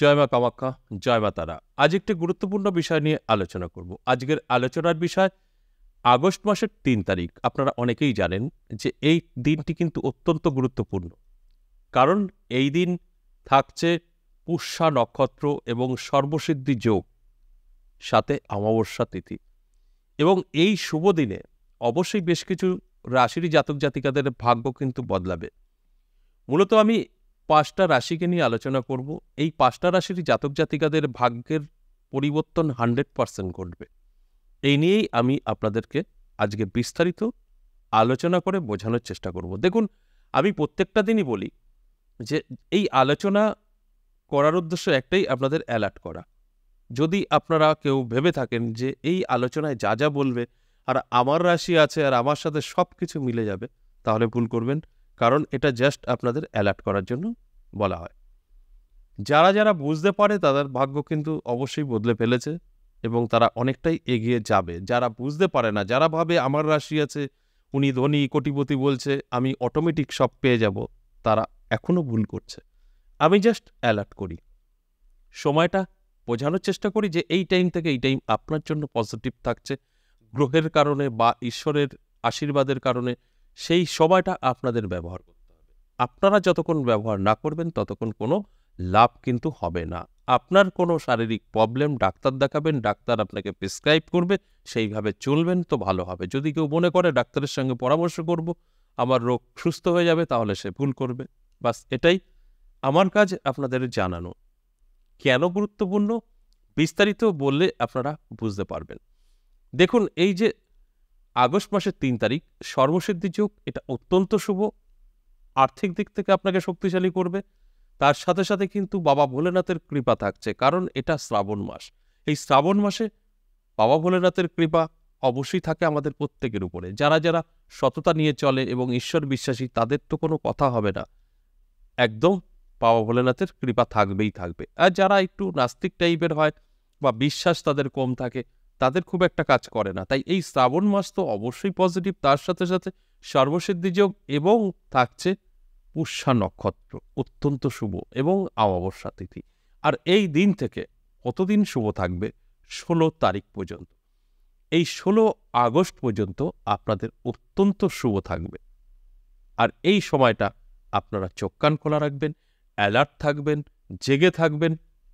জয় মা কামাখ্যা, জয় মা তারা। আজ একটি গুরুত্বপূর্ণ বিষয় নিয়ে আলোচনা করব। আজকের আলোচনার বিষয় আগস্ট মাসের ৩ তারিখ। আপনারা অনেকেই জানেন যে এই দিনটি কিন্তু অত্যন্ত গুরুত্বপূর্ণ, কারণ এই দিন থাকছে পুষ্যা নক্ষত্র এবং সর্বসিদ্ধি যোগ, সাথে অমাবস্যা তিথি। এবং এই শুভ দিনে অবশ্যই বেশ কিছু রাশিরই জাতক জাতিকাদের ভাগ্য কিন্তু বদলাবে। মূলত আমি ৫টা রাশিকে নিয়ে আলোচনা করব। এই ৫টা রাশির জাতক জাতিকাদের ভাগ্যের পরিবর্তন 100% ঘটবে। এই নিয়েই আমি আপনাদেরকে আজকে বিস্তারিত আলোচনা করে বোঝানোর চেষ্টা করব। দেখুন, আমি প্রত্যেকটা দিনই বলি যে এই আলোচনা করার উদ্দেশ্য একটাই, আপনাদের অ্যালার্ট করা। যদি আপনারা কেউ ভেবে থাকেন যে এই আলোচনায় যা যা বলবে আর আমার রাশি আছে আর আমার সাথে সব কিছু মিলে যাবে, তাহলে ভুল করবেন। কারণ এটা জাস্ট আপনাদের অ্যালার্ট করার জন্য বলা হয়। যারা যারা বুঝতে পারে তাদের ভাগ্য কিন্তু অবশ্যই বদলে ফেলেছে এবং তারা অনেকটাই এগিয়ে যাবে। যারা বুঝতে পারে না, যারা ভাবে আমার রাশি আছে, উনি ধনী কোটিপতি বলছে, আমি অটোমেটিক সব পেয়ে যাব, তারা এখনো ভুল করছে। আমি জাস্ট অ্যালার্ট করি, সময়টা বোঝানোর চেষ্টা করি যে এই টাইম থেকে এই টাইম আপনার জন্য পজিটিভ থাকছে গ্রহের কারণে বা ঈশ্বরের আশীর্বাদের কারণে। সেই সময়টা আপনাদের ব্যবহার করতে হবে। আপনারা যতক্ষণ ব্যবহার না করবেন ততক্ষণ কোনো লাভ কিন্তু হবে না। আপনার কোনো শারীরিক প্রবলেম ডাক্তার দেখাবেন, ডাক্তার আপনাকে প্রেসক্রাইব করবে, সেইভাবে চলবেন তো ভালো হবে। যদি কেউ মনে করে ডাক্তারের সঙ্গে পরামর্শ করব, আমার রোগ সুস্থ হয়ে যাবে, তাহলে সে ভুল করবে। বাস এটাই আমার কাজ, আপনাদের জানানো। কেন গুরুত্বপূর্ণ বিস্তারিত বললে আপনারা বুঝতে পারবেন। দেখুন, এই যে আগস্ট মাসের ৩ তারিখ সর্বসিদ্ধি যোগ, এটা অত্যন্ত শুভ। আর্থিক দিক থেকে আপনাকে শক্তিশালী করবে। তার সাথে সাথে কিন্তু বাবা ভোলেনাথের কৃপা থাকছে, কারণ এটা শ্রাবণ মাস। এই শ্রাবণ মাসে বাবা ভোলেনাথের কৃপা অবশ্যই থাকে আমাদের প্রত্যেকের উপরে। যারা যারা সততা নিয়ে চলে এবং ঈশ্বর বিশ্বাসী, তাদের তো কোনো কথা হবে না, একদম বাবা ভোলেনাথের কৃপা থাকবেই থাকবে। আর যারা একটু নাস্তিক টাইপের হয় বা বিশ্বাস তাদের কম থাকে, তাদের খুব একটা কাজ করে না। তাই এই শ্রাবণ মাস তো অবশ্যই পজিটিভ। তার সাথে সাথে সর্বসিদ্ধি যোগ এবং থাকছে পুষ্যা নক্ষত্র, অত্যন্ত শুভ, এবং অমাবস্যা তিথি। আর এই দিন থেকে কতদিন শুভ থাকবে? ১৬ তারিখ পর্যন্ত। এই ১৬ আগস্ট পর্যন্ত আপনাদের অত্যন্ত শুভ থাকবে। আর এই সময়টা আপনারা চোখ কান খোলা রাখবেন, অ্যালার্ট থাকবেন, জেগে থাকবেন,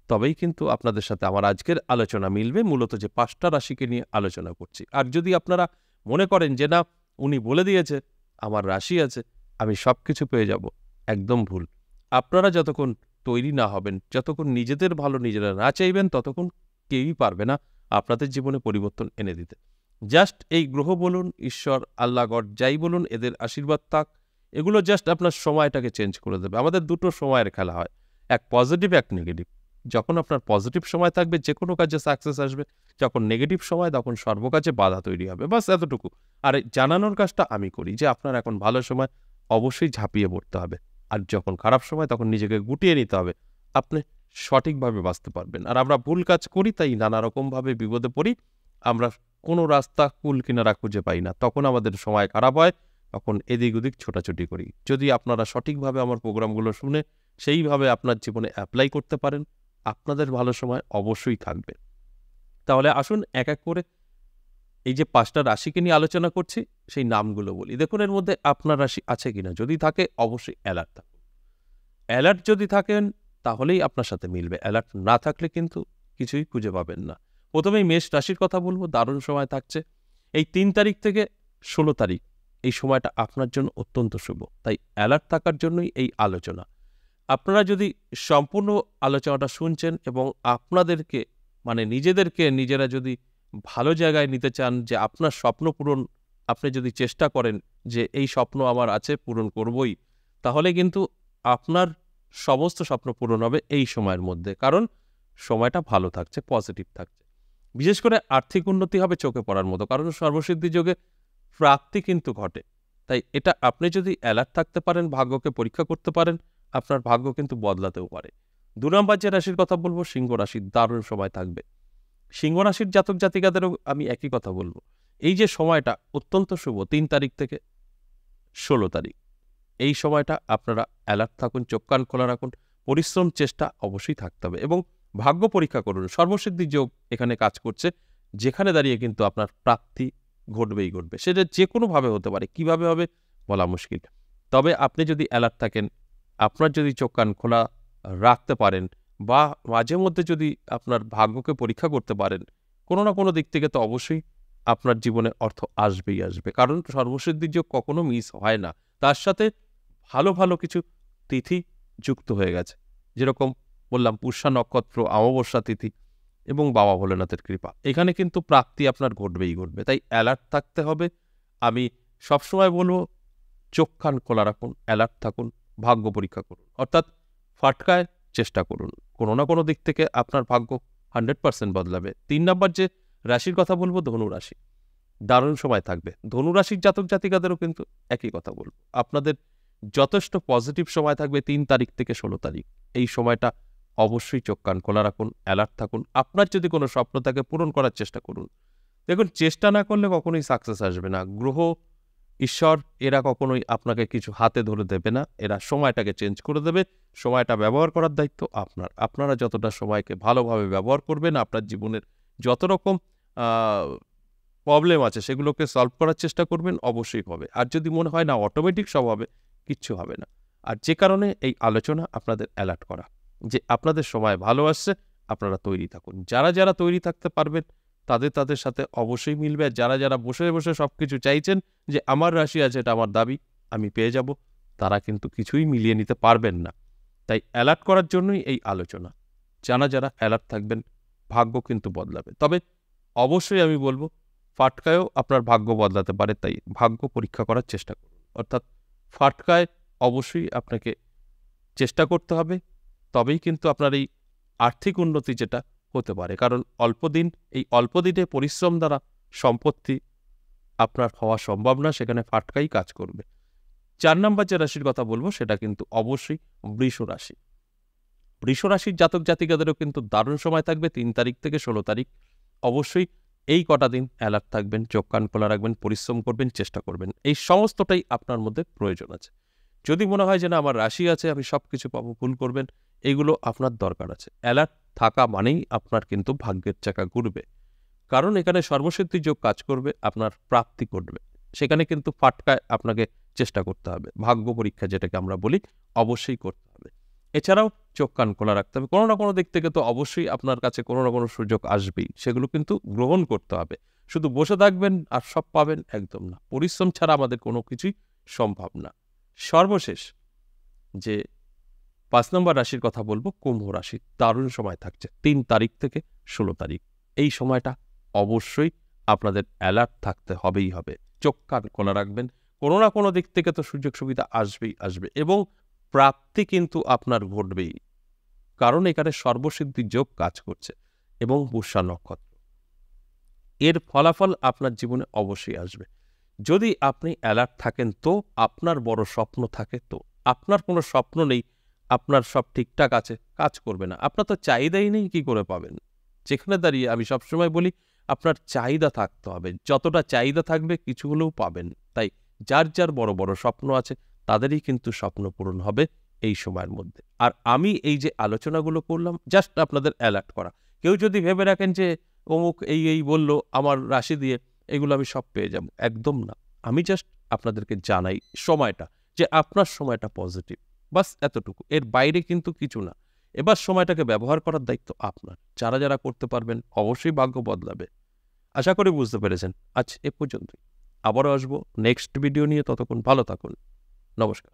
তবেই কিন্তু আপনাদের সাথে আমার আজকের আলোচনা মিলবে। মূলত যে ৫টা রাশিকে নিয়ে আলোচনা করছি। আর যদি আপনারা মনে করেন যে না, উনি বলে দিয়েছে আমার রাশি আছে, আমি সব কিছু পেয়ে যাব, একদম ভুল। আপনারা যতক্ষণ তৈরি না হবেন, যতক্ষণ নিজেদের ভালো নিজেরা না চাইবেন, ততক্ষণ কেউই পারবে না আপনাদের জীবনে পরিবর্তন এনে দিতে। জাস্ট এই গ্রহ বলুন, ঈশ্বর, আল্লাহ, গড, যাই বলুন, এদের আশীর্বাদ থাক, এগুলো জাস্ট আপনার সময়টাকে চেঞ্জ করে দেবে। আমাদের দুটো সময়ের খেলা হয়, এক পজিটিভ, এক নেগেটিভ। যখন আপনার পজিটিভ সময় থাকবে, যে কোনো কাজে সাকসেস আসবে। যখন নেগেটিভ সময়, তখন সর্বকাজে বাধা তৈরি হবে। বাস এতটুকু। আর এই জানানোর কাজটা আমি করি যে আপনার এখন ভালো সময়, অবশ্যই ঝাঁপিয়ে পড়তে হবে। আর যখন খারাপ সময়, তখন নিজেকে গুটিয়ে নিতে হবে। আপনি সঠিকভাবে বাঁচতে পারবেন। আর আমরা ভুল কাজ করি, তাই নানা রকমভাবে বিপদে পড়ি। আমরা কোনো রাস্তা কুল কিনারা খুঁজে পাই না, তখন আমাদের সময় খারাপ হয়, তখন এদিক ওদিক ছোটাছুটি করি। যদি আপনারা সঠিকভাবে আমার প্রোগ্রামগুলো শুনে সেইভাবে আপনার জীবনে অ্যাপ্লাই করতে পারেন, আপনাদের ভালো সময় অবশ্যই থাকবে। তাহলে আসুন এক এক করে এই যে ৫টা রাশিকে নিয়ে আলোচনা করছি, সেই নামগুলো বলি। দেখুন, এর মধ্যে আপনার রাশি আছে কিনা, যদি থাকে অবশ্যই অ্যালার্ট থাকুন। অ্যালার্ট যদি থাকেন তাহলেই আপনার সাথে মিলবে, অ্যালার্ট না থাকলে কিন্তু কিছুই খুঁজে পাবেন না। প্রথমেই মেষ রাশির কথা বলবো। দারুণ সময় থাকছে এই ৩ তারিখ থেকে ১৬ তারিখ। এই সময়টা আপনার জন্য অত্যন্ত শুভ, তাই অ্যালার্ট থাকার জন্যই এই আলোচনা। আপনারা যদি সম্পূর্ণ আলোচনাটা শুনছেন এবং আপনাদেরকে মানে নিজেদেরকে নিজেরা যদি ভালো জায়গায় নিতে চান, যে আপনার স্বপ্ন পূরণ, আপনি যদি চেষ্টা করেন যে এই স্বপ্ন আমার আছে, পূরণ করবই, তাহলে কিন্তু আপনার সমস্ত স্বপ্ন পূরণ হবে এই সময়ের মধ্যে। কারণ সময়টা ভালো থাকছে, পজিটিভ থাকছে। বিশেষ করে আর্থিক উন্নতি হবে চোখে পড়ার মতো, কারণ সর্বসিদ্ধি যোগে প্রাপ্তি কিন্তু ঘটে। তাই এটা আপনি যদি অ্যালার্ট থাকতে পারেন, ভাগ্যকে পরীক্ষা করতে পারেন, আপনার ভাগ্য কিন্তু বদলাতেও পারে। ২ নম্বর যে রাশির কথা বলবো, সিংহ রাশির দারুণ সময় থাকবে। সিংহ রাশির জাতক জাতিকাদেরও আমি একই কথা বলবো। এই যে সময়টা অত্যন্ত শুভ, ৩ তারিখ থেকে ১৬ তারিখ, এই সময়টা আপনারা অ্যালার্ট থাকুন, চোখ কান খোলা রাখুন, পরিশ্রম চেষ্টা অবশ্যই থাকতে হবে এবং ভাগ্য পরীক্ষা করুন। সর্বসিদ্ধি যোগ এখানে কাজ করছে, যেখানে দাঁড়িয়ে কিন্তু আপনার প্রাপ্তি ঘটবেই ঘটবে। সেটা যে কোনোভাবে হতে পারে, কিভাবে হবে বলা মুশকিল। তবে আপনি যদি অ্যালার্ট থাকেন, আপনার যদি চোখ কান খোলা রাখতে পারেন বা মাঝে মধ্যে যদি আপনার ভাগ্যকে পরীক্ষা করতে পারেন, কোনো না কোনো দিক থেকে তো অবশ্যই আপনার জীবনে অর্থ আসবেই আসবে। কারণ সর্বসিদ্ধি যোগ কখনো মিস হয় না। তার সাথে ভালো ভালো কিছু তিথি যুক্ত হয়ে গেছে, যেরকম বললাম পুষ্যা নক্ষত্র, অমাবস্যা তিথি এবং বাবা ভোলেনাথের কৃপা। এখানে কিন্তু প্রাপ্তি আপনার ঘটবেই ঘটবে, তাই অ্যালার্ট থাকতে হবে। আমি সবসময় বলবো চোখ কান খোলা রাখুন, অ্যালার্ট থাকুন, ভাগ্য পরীক্ষা করুন, অর্থাৎ ফাটকায় চেষ্টা করুন। কোনো না কোনো দিক থেকে আপনার ভাগ্য 100% বদলাবে। 3 নাম্বার যে রাশির কথা বলবো, ধনু রাশি। দারুণ সময় থাকবে। ধনু রাশির জাতক জাতিকাদেরও কিন্তু একই কথা বলবো, আপনাদের যথেষ্ট পজিটিভ সময় থাকবে 3 তারিখ থেকে 16 তারিখ। এই সময়টা অবশ্যই চোখ কান খোলা রাখুন, অ্যালার্ট থাকুন। আপনার যদি কোনো স্বপ্ন থাকে পূরণ করার চেষ্টা করুন। দেখুন, চেষ্টা না করলে কখনোই সাকসেস আসবে না। গ্রহ, ঈশ্বর এরা কখনোই আপনাকে কিছু হাতে ধরে দেবে না, এরা সময়টাকে চেঞ্জ করে দেবে। সময়টা ব্যবহার করার দায়িত্ব আপনার। আপনারা যতটা সময়কে ভালোভাবে ব্যবহার করবেন, আপনার জীবনের যত রকম প্রবলেম আছে সেগুলোকে সলভ করার চেষ্টা করবেন, অবশ্যই হবে। আর যদি মনে হয় না অটোমেটিক সব হবে, কিচ্ছু হবে না। আর যে কারণে এই আলোচনা আপনাদের অ্যালার্ট করা যে আপনাদের সময় ভালো আসছে, আপনারা তৈরি থাকুন। যারা যারা তৈরি থাকতে পারবেন তাদের সাথে অবশ্যই মিলবে। আর যারা যারা বসে বসে সব কিছু চাইছেন যে আমার রাশি আছে, এটা আমার দাবি, আমি পেয়ে যাব, তারা কিন্তু কিছুই মিলিয়ে নিতে পারবেন না। তাই অ্যালার্ট করার জন্যই এই আলোচনা। যারা অ্যালার্ট থাকবেন, ভাগ্য কিন্তু বদলাবে। তবে অবশ্যই আমি বলবো ফাটকায়ও আপনার ভাগ্য বদলাতে পারে, তাই ভাগ্য পরীক্ষা করার চেষ্টা করুন। অর্থাৎ ফাটকায় অবশ্যই আপনাকে চেষ্টা করতে হবে, তবেই কিন্তু আপনার এই আর্থিক উন্নতি যেটা হতে পারে। কারণ এই অল্প দিনে পরিশ্রম দ্বারা সম্পত্তি আপনার হওয়া সম্ভব না, সেখানে ফাটকাই কাজ করবে। 4 নাম্বার যে রাশির কথা বলবো সেটা কিন্তু অবশ্যই বৃষ রাশি। বৃষ রাশির জাতক জাতিকাদেরও কিন্তু দারুণ সময় থাকবে 3 তারিখ থেকে 16 তারিখ। অবশ্যই এই কটা দিন অ্যালার্ট থাকবেন, চোখ কান খোলা রাখবেন, পরিশ্রম করবেন, চেষ্টা করবেন। এই সমস্তটাই আপনার মধ্যে প্রয়োজন আছে। যদি মনে হয় যে না আমার রাশি আছে, আমি সব কিছু পাবো, ভুল করবেন। এইগুলো আপনার দরকার আছে। অ্যালার্ট থাকা মানেই আপনার কিন্তু ভাগ্যের চাকা ঘুরবে। কারণ এখানে সর্বসিদ্ধি যোগ কাজ করবে, আপনার প্রাপ্তি ঘটবে। সেখানে কিন্তু ফাটকায় আপনাকে চেষ্টা করতে হবে। ভাগ্য পরীক্ষা যেটাকে আমরা বলি, অবশ্যই করতে হবে। এছাড়াও চোখ কান খোলা রাখতে হবে। কোনো না কোনো দিক থেকে তো অবশ্যই আপনার কাছে কোনো না কোনো সুযোগ আসবেই, সেগুলো কিন্তু গ্রহণ করতে হবে। শুধু বসে থাকবেন আর সব পাবেন, একদম না। পরিশ্রম ছাড়া আমাদের কোনো কিছুই সম্ভব না। সর্বশেষ যে 5 নম্বর রাশির কথা বলবো, কুম্ভ রাশি। দারুণ সময় থাকছে 3 তারিখ থেকে 16 তারিখ। এই সময়টা অবশ্যই আপনাদের অ্যালার্ট থাকতে হবেই হবে। চোখ কান খোলা রাখবেন। কোনো না কোনো দিক থেকে তো সুযোগ সুবিধা আসবেই আসবে এবং প্রাপ্তি কিন্তু আপনার ঘটবেই। কারণ এখানে সর্বসিদ্ধি যোগ কাজ করছে এবং পুষ্যা নক্ষত্র। এর ফলাফল আপনার জীবনে অবশ্যই আসবে। যদি আপনি অ্যালার্ট থাকেন, তো আপনার বড় স্বপ্ন থাকে, তো আপনার কোনো স্বপ্ন নেই, আপনার সব ঠিকঠাক আছে, কাজ করবে না। আপনার তো চাহিদাই নেই, কি করে পাবেন? যেখানে দাঁড়িয়ে আমি সবসময় বলি আপনার চাহিদা থাকতে হবে। যতটা চাহিদা থাকবে কিছু হলেও পাবেন। তাই যার বড় বড় স্বপ্ন আছে তাদেরই কিন্তু স্বপ্ন পূরণ হবে এই সময়ের মধ্যে। আর আমি এই যে আলোচনাগুলো করলাম, জাস্ট আপনাদের অ্যালার্ট করা। কেউ যদি ভেবে রাখেন যে অমুক এই বলল আমার রাশি দিয়ে, এগুলো আমি সব পেয়ে যাব, একদম না। আমি জাস্ট আপনাদেরকে জানাই সময়টা, যে আপনার সময়টা পজিটিভ, বাস এতটুকু। এর বাইরে কিন্তু কিছু না। এবার সময়টাকে ব্যবহার করার দায়িত্ব আপনার। যারা করতে পারবেন, অবশ্যই ভাগ্য বদলাবে। আশা করি বুঝতে পেরেছেন। আজ এ পর্যন্তই। আবারও আসবো নেক্সট ভিডিও নিয়ে। ততক্ষণ ভালো থাকুন। নমস্কার।